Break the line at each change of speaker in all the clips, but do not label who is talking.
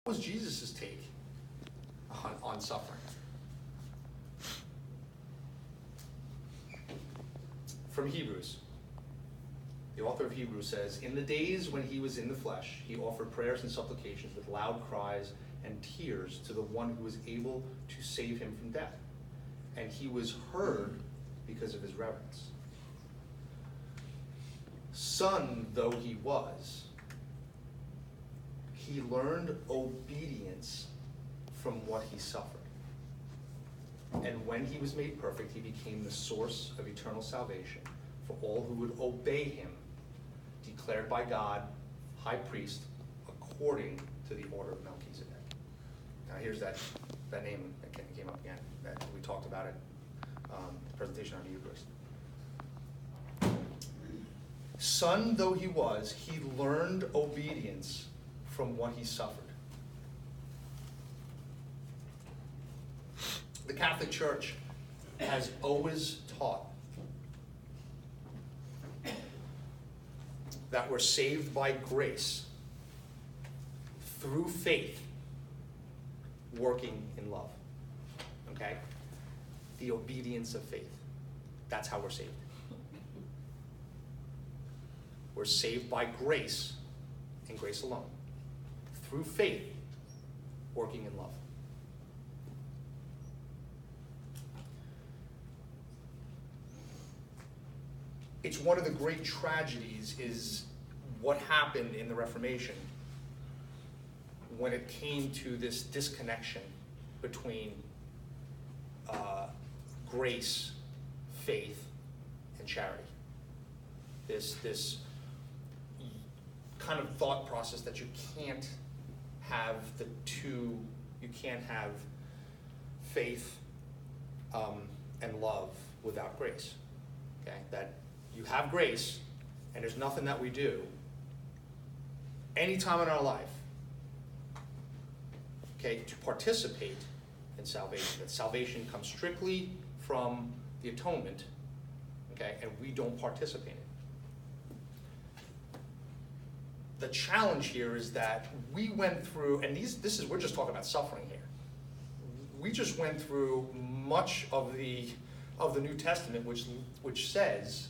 What was Jesus' take on suffering? From Hebrews, the author of Hebrews says, in the days when he was in the flesh, he offered prayers and supplications with loud cries and tears to the one who was able to save him from death. And he was heard because of his reverence. Son though he was, he learned obedience from what he suffered. And when he was made perfect, he became the source of eternal salvation for all who would obey him, declared by God, high priest, according to the order of Melchizedek. Now here's that name that came up again, that we talked about it, presentation on the Eucharist. Son though he was, he learned obedience from what he suffered. The Catholic Church has always taught that we're saved by grace through faith, working in love. Okay? The obedience of faith. That's how we're saved. We're saved by grace and grace alone. Through faith, working in love. It's one of the great tragedies is what happened in the Reformation when it came to this disconnection between grace, faith, and charity. This kind of thought process that you can't have the two, you can't have faith and love without grace. Okay, that you have grace, and there's nothing that we do any time in our life, okay, to participate in salvation. That salvation comes strictly from the atonement, okay, and we don't participate in it. The challenge here is that we went through, and we're just talking about suffering here. We just went through much of the New Testament, which says,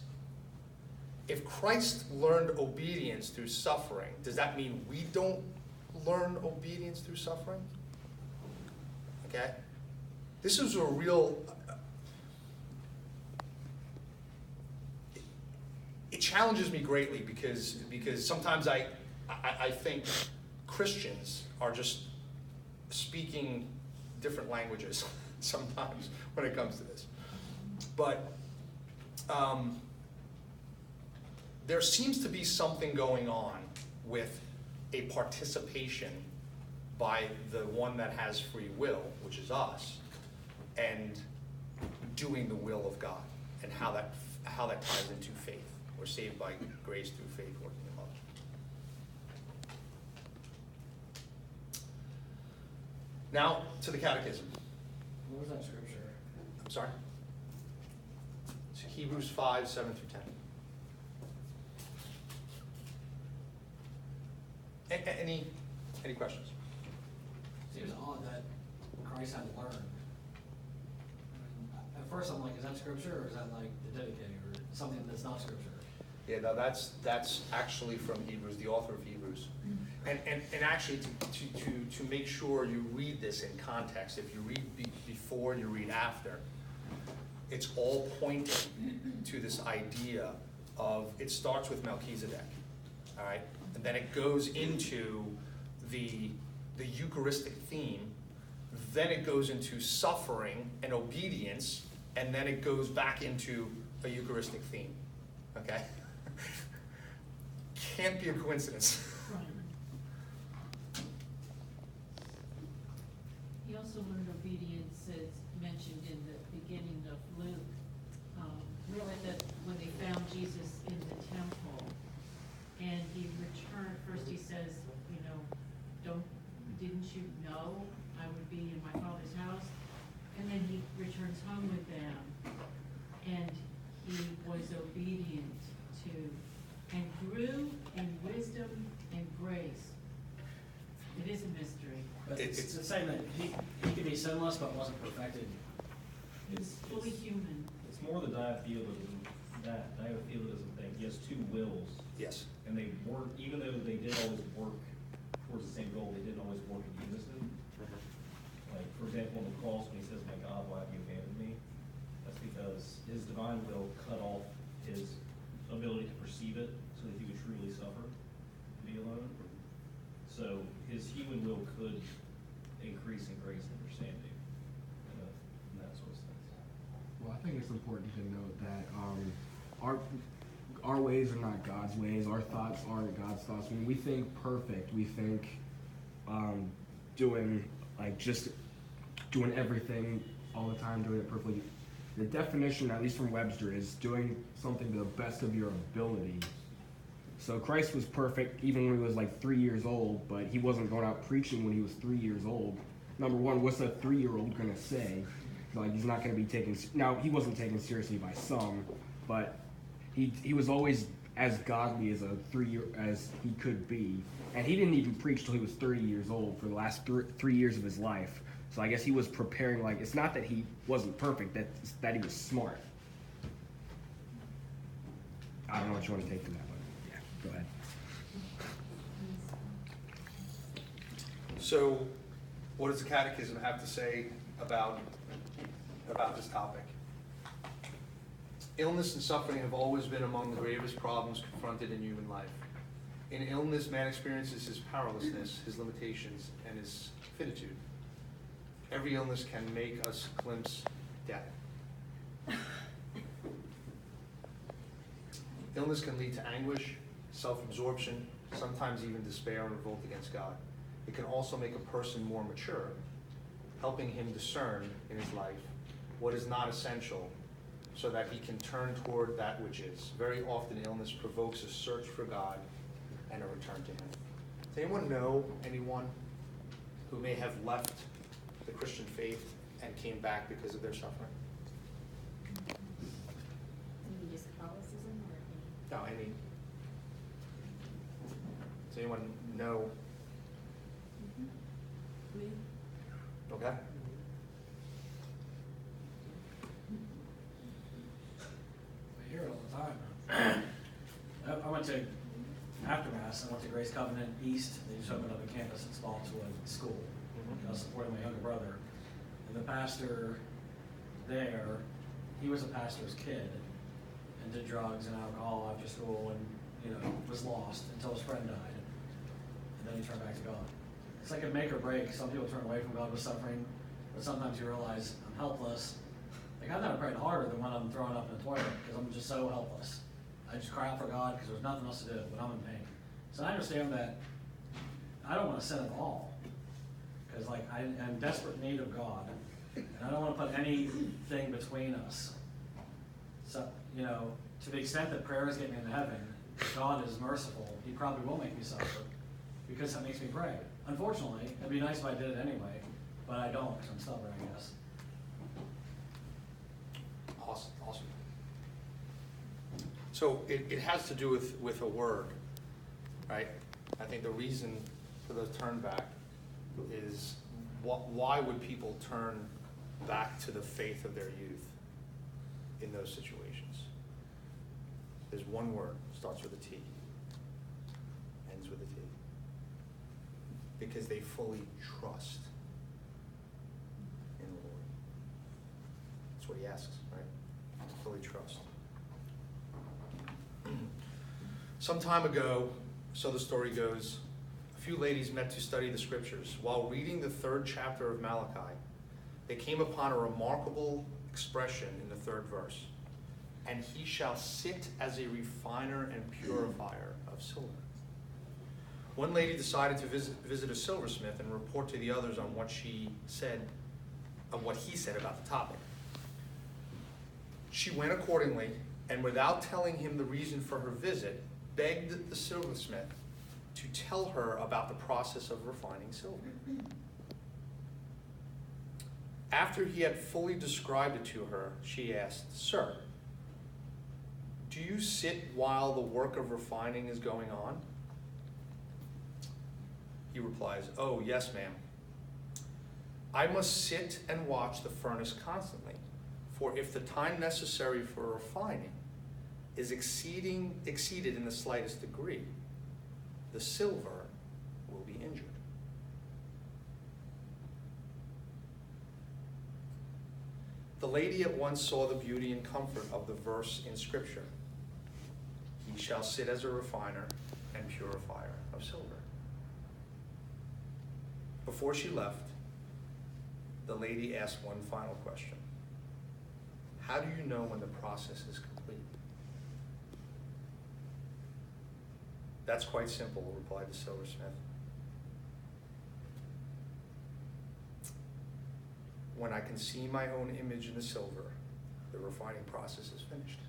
if Christ learned obedience through suffering, does that mean we don't learn obedience through suffering? Okay? This is a real, it challenges me greatly because sometimes I think Christians are just speaking different languages sometimes when it comes to this. But there seems to be something going on with a participation by the one that has free will, which is us, and doing the will of God, and how that ties into faith. We're saved by grace through faith, working in love. Now to the Catechism.
What was that scripture?
I'm sorry? It's Hebrews 5, 7 through 10. Any questions?
Seems odd that Christ had to learn. At first I'm like, is that scripture or is that like the dedicator or something that's not scripture?
Yeah, no, that's actually from Hebrews, the author of Hebrews. And actually to make sure you read this in context, if you read before and you read after, it's all pointing to this idea of, it starts with Melchizedek, all right? And then it goes into the Eucharistic theme, then it goes into suffering and obedience, and then it goes back into a Eucharistic theme, okay? Can't be a coincidence.
He also learned obedience, as mentioned in the beginning of Luke, that when they found Jesus in the temple, and he returned, first he says, didn't you know I would be in my Father's house? And then he returns home with them, and he was obedient to, and grew in wisdom and grace. It is a mystery.
But
It's-
it's saying that he could be sinless but wasn't perfected.
He's fully human.
It's more the diatheism, thing. He has two wills,
Yes.
and they work, even though they did always work towards the same goal, they didn't always work in unison. Like, for example, on the cross, when he says, "My God, why have you abandoned me?" That's because his divine will cut off his ability to perceive it, so that he would truly suffer to be alone. So his human will could increase in grace and understanding, and that sort of sense.
Well, I think it's important to note that our ways are not God's ways. Our thoughts aren't God's thoughts. When we think perfect, we think doing just doing everything all the time, doing it perfectly. The definition, at least from Webster, is doing something to the best of your ability. So Christ was perfect even when he was 3 years old, but he wasn't going out preaching when he was 3 years old. Number one, what's a 3-year-old going to say? He's not going to be taken. Now, he wasn't taken seriously by some, but he was always as godly as as he could be, and he didn't even preach till he was 30 years old for the last 3 years of his life. So I guess he was preparing. It's not that he wasn't perfect; that he was smart. I don't know what you want to take from that, but yeah, go ahead.
So, what does the Catechism have to say about this topic? Illness and suffering have always been among the gravest problems confronted in human life. In illness, man experiences his powerlessness, his limitations, and his finitude. Every illness can make us glimpse death. Illness can lead to anguish, self-absorption, sometimes even despair and revolt against God. It can also make a person more mature, helping him discern in his life what is not essential so that he can turn toward that which is. Very often illness provokes a search for God and a return to him. Does anyone know anyone who may have left the Christian faith and came back because of their suffering?
Maybe just Catholicism or
No, any? Does anyone know? Okay.
I hear it all the time. I went to, after Mass, I went to Grace Covenant East. They just opened up a campus at Spaltswood School. I was supporting my younger brother. And the pastor there, he was a pastor's kid and did drugs and alcohol after school and, was lost until his friend died. And then he turned back to God. It's like a make or break. Some people turn away from God with suffering, but sometimes you realize I'm helpless. I've never prayed harder than when I'm thrown up in the toilet because I'm just so helpless. I just cry out for God because there's nothing else to do when I'm in pain. So I understand that I don't want to sin at all because I'm in desperate need of God, and I don't want to put anything between us. So to the extent that prayers get me into heaven, God is merciful. He probably will make me suffer because that makes me pray. Unfortunately, it'd be nice if I did it anyway, but I don't because I'm stubborn, I guess.
Awesome. So it has to do with a word, right? I think the reason for the turn back is why would people turn back to the faith of their youth in those situations? There's one word, starts with a T, ends with a T. Because they fully trust in the Lord. That's what he asks, right? Fully trust. Some time ago, so the story goes, a few ladies met to study the scriptures. While reading the 3rd chapter of Malachi, they came upon a remarkable expression in the 3rd verse. And he shall sit as a refiner and purifier of silver. One lady decided to visit a silversmith and report to the others on what he said about the topic. She went accordingly, and without telling him the reason for her visit, begged the silversmith to tell her about the process of refining silver. After he had fully described it to her, she asked, "Sir, do you sit while the work of refining is going on?" He replies, "Oh, yes, ma'am. I must sit and watch the furnace constantly, for if the time necessary for refining is exceeded in the slightest degree, the silver will be injured. The lady at once saw the beauty and comfort of the verse in Scripture. He shall sit as a refiner and purifier of silver. Before she left, the lady asked one final question. How do you know when the process is complete? That's quite simple, replied the silversmith. When I can see my own image in the silver, the refining process is finished.